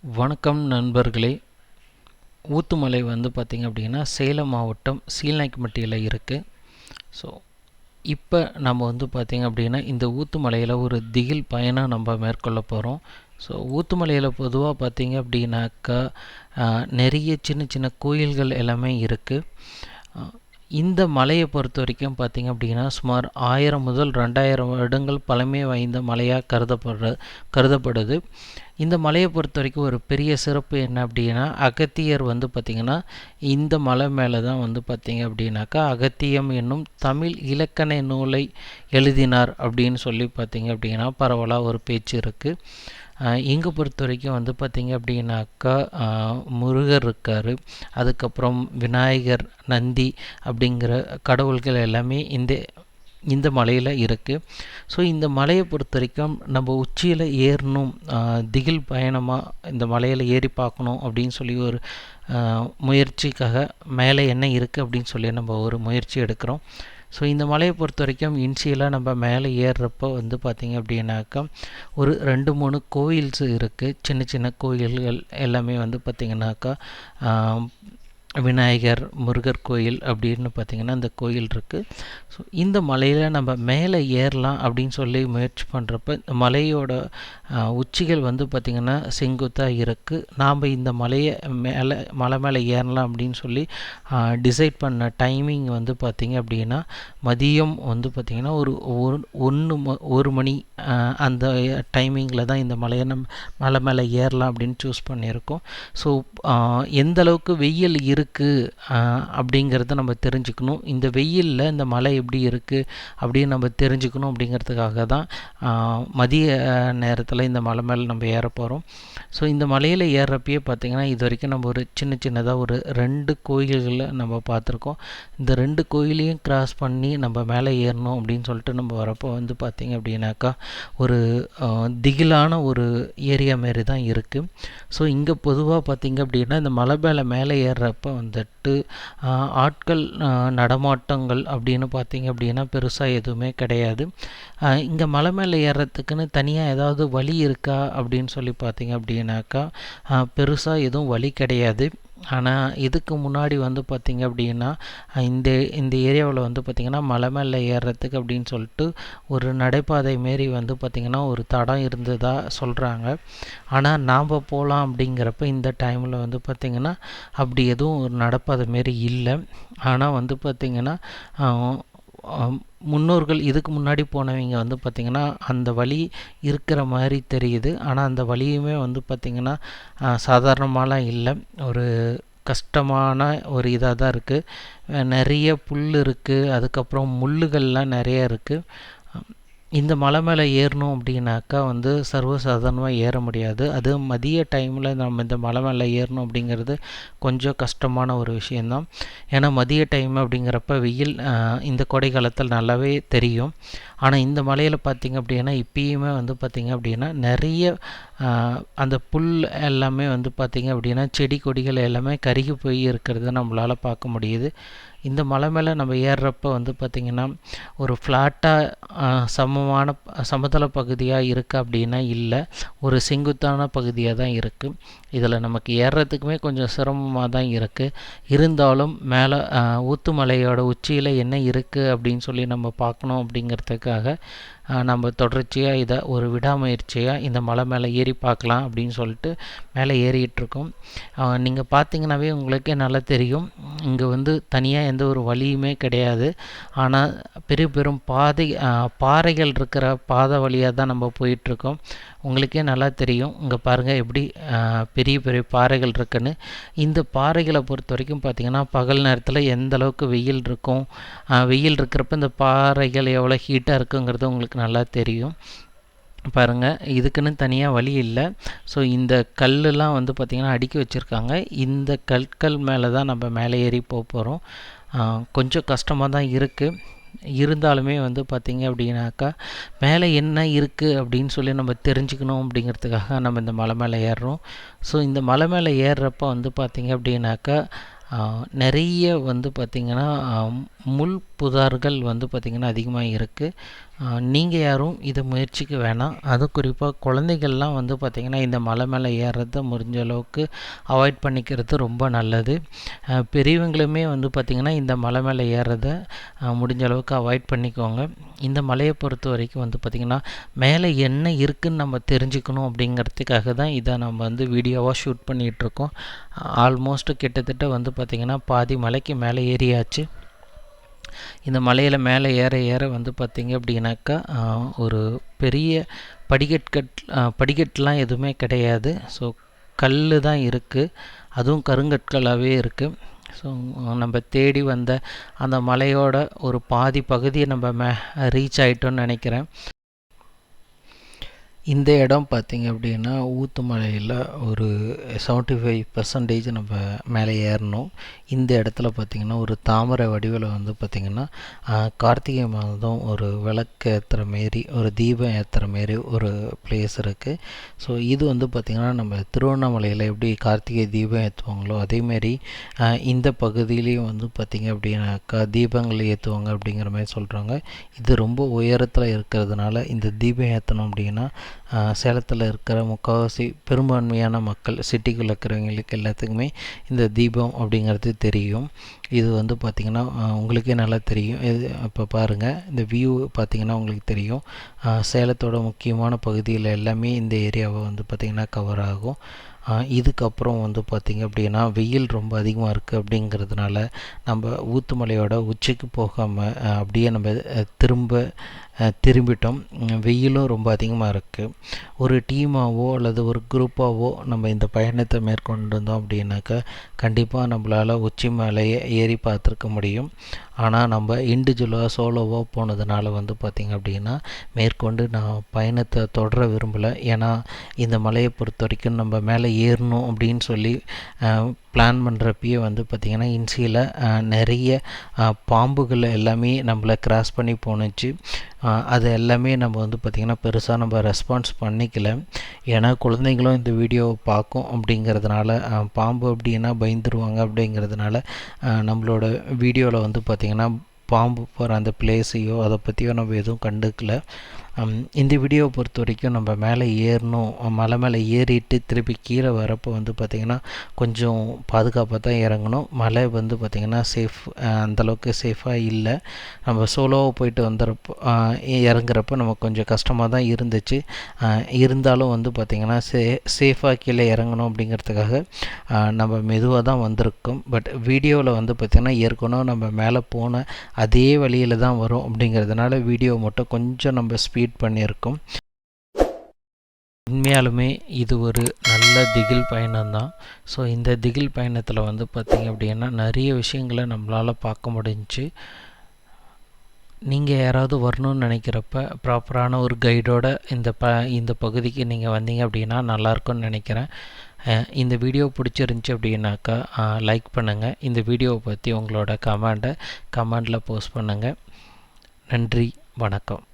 வணக்கம் நண்பர்களே. ஊத்துமலை வந்து பார்த்திங்க அப்படின்னா சேலம் மாவட்டம் சீலநாயக்கன்பட்டியில் இருக்குது. ஸோ இப்போ நம்ம வந்து பார்த்திங்க அப்படின்னா இந்த ஊத்துமலையில் ஒரு திகில் பயணம் நம்ம மேற்கொள்ள போகிறோம். ஸோ ஊத்துமலையில் பொதுவாக பார்த்திங்க அப்படின்னாக்கா நிறைய சின்ன சின்ன கோயில்கள் எல்லாமே இருக்குது. இந்த மலையை பொறுத்த வரைக்கும் பார்த்திங்க அப்படின்னா சுமார் 1000 முதல் 2000 வருடங்கள் பழமை வாய்ந்த மலையாக கருதப்படுது. இந்த மலையை பொறுத்த வரைக்கும் ஒரு பெரிய சிறப்பு என்ன அப்படின்னா, அகத்தியர் வந்து பார்த்திங்கன்னா இந்த மலை மேலே தான் வந்து பார்த்திங்க அப்படின்னாக்கா அகத்தியம் என்னும் தமிழ் இலக்கண நூலை எழுதினார் அப்படின்னு சொல்லி பார்த்திங்க அப்படின்னா பரவலாக ஒரு பேச்சு இருக்குது. இங்கே பொறுத்த வரைக்கும் வந்து பார்த்திங்க அப்படின்னாக்கா முருகர் இருக்கார், அதுக்கப்புறம் விநாயகர், நந்தி அப்படிங்கிற கடவுள்கள் எல்லாமே இந்த மலையில் இருக்குது. ஸோ இந்த மலையை பொறுத்த வரைக்கும் நம்ம உச்சியில் ஏறணும், திகில் பயணமாக இந்த மலையில் ஏறி பார்க்கணும் அப்படின்னு சொல்லி ஒரு முயற்சிக்காக மேலே என்ன இருக்குது அப்படின்னு சொல்லி நம்ம ஒரு முயற்சி எடுக்கிறோம். ஸோ இந்த மலையை பொறுத்த வரைக்கும் இன்ஷியலாக நம்ம மேலே ஏறுறப்போ வந்து பார்த்திங்க அப்படின்னாக்கா ஒரு 2-3 கோயில்ஸ் இருக்குது. சின்ன சின்ன கோயில்கள் எல்லாமே வந்து பார்த்திங்கனாக்கா விநாயகர், முருகர் கோயில் அப்படின்னு பார்த்திங்கன்னா இந்த கோயில் இருக்குது. ஸோ இந்த மலையில் நம்ம மேலே ஏறலாம் அப்படின்னு சொல்லி முயற்சி பண்ணுறப்ப இந்த மலையோட உச்சிகள் வந்து பார்த்திங்கன்னா செங்குத்தாக இருக்குது. நாம் இந்த மலை மேலே ஏறலாம் அப்படின்னு சொல்லி டிசைட் பண்ண டைமிங் வந்து பார்த்திங்க அப்படின்னா மதியம் வந்து பார்த்திங்கன்னா ஒரு 1 மணி அந்த டைமிங்கில் தான் இந்த மலை மேலே ஏறலாம் அப்படின்னு சூஸ் பண்ணியிருக்கோம். ஸோ எந்த அளவுக்கு வெயில் இருக்குது அப்படிங்கிறத நம்ம தெரிஞ்சுக்கணும். இந்த வெயிலில் இந்த மலை எப்படி இருக்குது அப்படின்னு நம்ம தெரிஞ்சுக்கணும். அப்படிங்கிறதுக்காக தான் மதிய நேரத்தில் இந்த மலை மேலே நம்ம ஏற போகிறோம். ஸோ இந்த மலையில் ஏறுறப்பயே பார்த்திங்கன்னா இது வரைக்கும் நம்ம ஒரு சின்னதாக ஒரு 2 கோயில்களை நம்ம பார்த்துருக்கோம். இந்த 2 கோயிலையும் கிராஸ் பண்ணி நம்ம மேலே ஏறணும் அப்படின்னு சொல்லிட்டு நம்ம வரப்போ வந்து பார்த்திங்க அப்படின்னாக்கா ஒரு திகிலான ஒரு ஏரியா மாரி தான் இருக்குது. ஸோ இங்கே பொதுவாக பார்த்திங்க அப்படின்னா இந்த மலை மேலே ஏறுறப்போ வந்துட்டு ஆட்கள் நடமாட்டங்கள் அப்படின்னு பார்த்திங்க அப்படின்னா பெருசாக எதுவுமே கிடையாது. இங்கே மலை மேலே ஏறுறதுக்குன்னு தனியாக ஏதாவது வழி இருக்கா அப்படின்னு சொல்லி பார்த்திங்க அப்படின்னாக்கா பெருசாக எதுவும் வழி கிடையாது. ஆனால் இதுக்கு முன்னாடி வந்து பார்த்திங்க அப்படின்னா இந்த ஏரியாவில் வந்து பார்த்திங்கன்னா மலை மேலே ஏறுறதுக்கு அப்படின்னு சொல்லிட்டு ஒரு நடைபாதை மாரி வந்து பார்த்திங்கன்னா ஒரு தடம் இருந்ததாக சொல்கிறாங்க. ஆனால் நாம் போகலாம் அப்படிங்கிறப்ப இந்த டைமில் வந்து பார்த்திங்கன்னா அப்படி எதுவும் ஒரு நடைபாதை மாரி இல்லை. ஆனால் வந்து பார்த்திங்கன்னா முன்னோர்கள் இதுக்கு முன்னாடி போனவங்க வந்து பார்த்திங்கன்னா அந்த வழி இருக்கிற மாதிரி தெரியுது. ஆனால் அந்த வழியுமே வந்து பார்த்திங்கன்னா சாதாரணமாலாம் இல்லை, ஒரு கஷ்டமான ஒரு இதாக தான் இருக்குது. நிறைய புல் இருக்குது, அதுக்கப்புறம் முள்ளுகள்லாம் நிறைய இருக்குது. இந்த மலை மேலே ஏறணும் அப்படின்னாக்கா வந்து சர்வசாதாரணமாக ஏற முடியாது. அது மதிய டைமில் நம்ம இந்த மலை மேலே ஏறணும் அப்படிங்கிறது கொஞ்சம் கஷ்டமான ஒரு விஷயந்தான். ஏன்னா மதிய டைம் அப்படிங்கிறப்ப வெயில் இந்த கோடை காலத்தில் நல்லாவே தெரியும். ஆனால் இந்த மலையில் பார்த்திங்க அப்படின்னா இப்பயுமே வந்து பார்த்திங்க அப்படின்னா நிறைய அந்த புல் எல்லாமே வந்து பார்த்திங்க அப்படின்னா செடி கொடிகள் எல்லாமே கருகி போய் இருக்கிறத நம்மளால் பார்க்க முடியுது. இந்த மலை மேலே நம்ம ஏறுறப்ப வந்து பார்த்திங்கன்னா ஒரு ஃப்ளாட்டாக சமதள பகுதியாக இருக்குது அப்படின்னா இல்லை, ஒரு செங்குத்தான பகுதியாக தான் இருக்குது. இதில் நமக்கு ஏறுறதுக்குமே கொஞ்சம் சிரமமாக தான் இருக்குது. இருந்தாலும் மேலே ஊத்துமலையோட உச்சியில் என்ன இருக்குது அப்படின்னு சொல்லி நம்ம பார்க்கணும் அப்படிங்கிறதுக்காக நம்ம தொடர்ச்சியாக இதை ஒரு விடாமுயற்சியாக இந்த மலை மேலே ஏறி பார்க்கலாம் அப்படின்னு சொல்லிட்டு மேலே ஏறிட்டுருக்கோம். நீங்கள் பார்த்தீங்கன்னாவே உங்களுக்கே நல்லா தெரியும், இங்கே வந்து தனியாக எந்த ஒரு வழியுமே கிடையாது. ஆனால் பெரும் பாறைகள் இருக்கிற பாதை வழியாக தான் நம்ம போயிட்டுருக்கோம். உங்களுக்கே நல்லா தெரியும், இங்கே பாருங்கள் எப்படி பெரிய பாறைகள் இருக்குன்னு. இந்த பாறைகளை பொறுத்த வரைக்கும் பார்த்திங்கன்னா பகல் நேரத்தில் எந்த அளவுக்கு வெயில் இருக்கும், வெயில் இருக்கிறப்ப இந்த பாறைகள் எவ்வளோ ஹீட்டாக இருக்குங்கிறது உங்களுக்கு நல்லா தெரியும். பாருங்கள், இதுக்குன்னு தனியாக வழி இல்லை. ஸோ இந்த கல்லெலாம் வந்து பார்த்திங்கன்னா அடுக்கி வச்சுருக்காங்க. இந்த கற்கள் மேலே தான் நம்ம மேலே ஏறி போகிறோம். கொஞ்சம் கஷ்டமாக தான் இருக்குது. இருந்தாலுமே வந்து பார்த்திங்க அப்படின்னாக்கா மேலே என்ன இருக்குது அப்படின்னு சொல்லி நம்ம தெரிஞ்சுக்கணும் அப்படிங்கிறதுக்காக நம்ம இந்த மலை மேலே ஏறுறோம். ஸோ இந்த மலை மேலே ஏறுறப்ப வந்து பார்த்திங்க அப்படின்னாக்கா நிறைய வந்து பார்த்திங்கன்னா முள் புதார்கள் வந்து பார்த்திங்கன்னா அதிகமாக இருக்குது. நீங்கள் யாரும் இதை முயற்சிக்க வேணாம். அது குறிப்பாக குழந்தைகள்லாம் வந்து பார்த்திங்கன்னா இந்த மலை மேலே ஏறுறத முடிஞ்ச அளவுக்கு அவாய்ட் பண்ணிக்கிறது ரொம்ப நல்லது. பெரியவங்களுமே வந்து பார்த்திங்கன்னா இந்த மலை மேலே ஏறுறத முடிஞ்ச அளவுக்கு அவாய்ட் பண்ணிக்கோங்க. இந்த மலையை பொறுத்த வரைக்கும் வந்து பார்த்திங்கன்னா மேலே என்ன இருக்குதுன்னு நம்ம தெரிஞ்சுக்கணும் அப்படிங்கிறதுக்காக தான் இதை நம்ம வந்து வீடியோவாக ஷூட் பண்ணிகிட்ருக்கோம். ஆல்மோஸ்ட் கிட்டத்தட்ட வந்து பார்த்திங்கன்னா பாதி மலைக்கு மேலே ஏறியாச்சு. இந்த மலையில் மேலே ஏற ஏற வந்து பார்த்திங்க அப்படின்னாக்கா ஒரு பெரிய படிக்கட்டுலாம் எதுவுமே கிடையாது. ஸோ கல் தான் இருக்குது, அதுவும் கருங்கற்களாகவே இருக்குது. ஸோ நம்ம தேடி வந்த அந்த மலையோட ஒரு பாதி பகுதியை நம்ம ரீச் ஆகிட்டோன்னு நினைக்கிறேன். இந்த இடம் பார்த்திங்க அப்படின்னா ஊத்துமலையில் ஒரு 75% நம்ம மேலே ஏறணும். இந்த இடத்துல பார்த்திங்கன்னா ஒரு தாமரை வடிவில் வந்து பார்த்திங்கன்னா கார்த்திகை மாதம் ஒரு விளக்கு ஏற்றுற மாரி, ஒரு தீபம் ஏற்றுற மாரி ஒரு பிளேஸ் இருக்குது. ஸோ இது வந்து பார்த்திங்கன்னா நம்ம திருவண்ணாமலையில் எப்படி கார்த்திகை தீபம் ஏற்றுவாங்களோ அதேமாரி இந்த பகுதியிலையும் வந்து பார்த்திங்க அப்படின்னாக்கா தீபங்கள் ஏற்றுவாங்க அப்படிங்கிற மாதிரி சொல்கிறாங்க. இது ரொம்ப உயரத்தில் இருக்கிறதுனால இந்த தீபம் ஏற்றணும் அப்படின்னா சேலத்தில் இருக்கிற முக்கால்வாசி பெரும்பான்மையான மக்கள், சிட்டிக்குள்ளே இருக்கிறவங்களுக்கு எல்லாத்துக்குமே இந்த தீபம் அப்படிங்கிறது தெரியும். இது வந்து பார்த்திங்கன்னா உங்களுக்கே நல்லா தெரியும். இது இப்போ பாருங்கள், இந்த வியூ பார்த்திங்கன்னா உங்களுக்கு தெரியும். சேலத்தோட முக்கியமான பகுதியில் எல்லாமே இந்த ஏரியாவை வந்து பார்த்திங்கன்னா கவர் ஆகும். இதுக்கப்புறம் வந்து பார்த்திங்க அப்படின்னா வெயில் ரொம்ப அதிகமாக இருக்குது அப்படிங்கிறதுனால நம்ம ஊத்துமலையோட உச்சிக்கு போகாமல் அப்படியே நம்ம திரும்பிட்டோம். வெயிலும் ரொம்ப அதிகமாக இருக்குது. ஒரு டீமாவோ அல்லது ஒரு குரூப்பாகவோ நம்ம இந்த பயணத்தை மேற்கொண்டிருந்தோம் அப்படின்னாக்கா கண்டிப்பாக நம்மளால் உச்சி மலையை ஏறி பார்த்துருக்க முடியும். ஆனால் நம்ம இண்டிவிஜுவலாக சோலோவாக போனதுனால வந்து பார்த்திங்க அப்படின்னா மேற்கொண்டு நான் பயணத்தை தொடர விரும்பலை. ஏன்னா இந்த மலையை பொறுத்த வரைக்கும் நம்ம மேலே ஏறணும் அப்படின்னு சொல்லி பிளான் பண்ணுறப்பயே வந்து பார்த்திங்கன்னா இன்சியில் நிறைய பாம்புகள் எல்லாமே நம்மளை கிராஸ் பண்ணி போணுச்சு. அது எல்லாமே நம்ம வந்து பார்த்திங்கன்னா பெருசாக நம்ம ரெஸ்பான்ஸ் பண்ணிக்கல. ஏன்னா குழந்தைங்களும் இந்த வீடியோவை பார்க்கும் அப்படிங்கிறதுனால பாம்பு அப்படின்னா பயந்துருவாங்க அப்படிங்கிறதுனால நம்மளோட வீடியோவில் வந்து பார்த்திங்கன்னா பாம்பு போகிற அந்த பிளேஸையோ அதை பற்றியோ நம்ம எதுவும் கண்டுக்கல. இந்த வீடியோவை பொறுத்த வரைக்கும் நம்ம மேலே ஏறணும், மலை மேலே ஏறிட்டு திருப்பி கீழே வரப்போ வந்து பார்த்திங்கன்னா கொஞ்சம் பாதுகாப்பாக தான் இறங்கணும். மலை வந்து பார்த்திங்கன்னா அந்தளவுக்கு சேஃபாக இல்லை. நம்ம சோலோவாக போயிட்டு வந்துறப்போ இறங்குறப்போ நமக்கு கொஞ்சம் கஷ்டமாக தான் இருந்துச்சு. இருந்தாலும் வந்து பார்த்திங்கன்னா சேஃபாக கீழே இறங்கணும் அப்படிங்கிறதுக்காக நம்ம மெதுவாக தான் வந்திருக்கோம். பட் வீடியோவில் வந்து பார்த்திங்கன்னா ஏற்கனவே நம்ம மேலே போன அதே வழியில் தான் வரும் அப்படிங்கிறதுனால வீடியோ மட்டும் கொஞ்சம் நம்ம ஸ்பீட் பண்ணியிருக்கோம். உண்மையாலுமே இது ஒரு நல்ல திகில் பயணம்தான். ஸோ இந்த திகில் பயணத்தில் வந்து பார்த்திங்க அப்படின்னா நிறைய விஷயங்களை நம்மளால் பார்க்க முடிஞ்சுச்சு. நீங்கள் யாராவது வரணும்னு நினைக்கிறப்ப ப்ராப்பரான ஒரு கைடோட இந்த பகுதிக்கு நீங்கள் வந்தீங்க அப்படின்னா நல்லாயிருக்கும்னு நினைக்கிறேன். இந்த வீடியோ பிடிச்சிருந்துச்சி அப்படின்னாக்கா லைக் பண்ணுங்கள். இந்த வீடியோவை பற்றி உங்களோட கமெண்ட்டில் போஸ்ட் பண்ணுங்கள். நன்றி, வணக்கம்.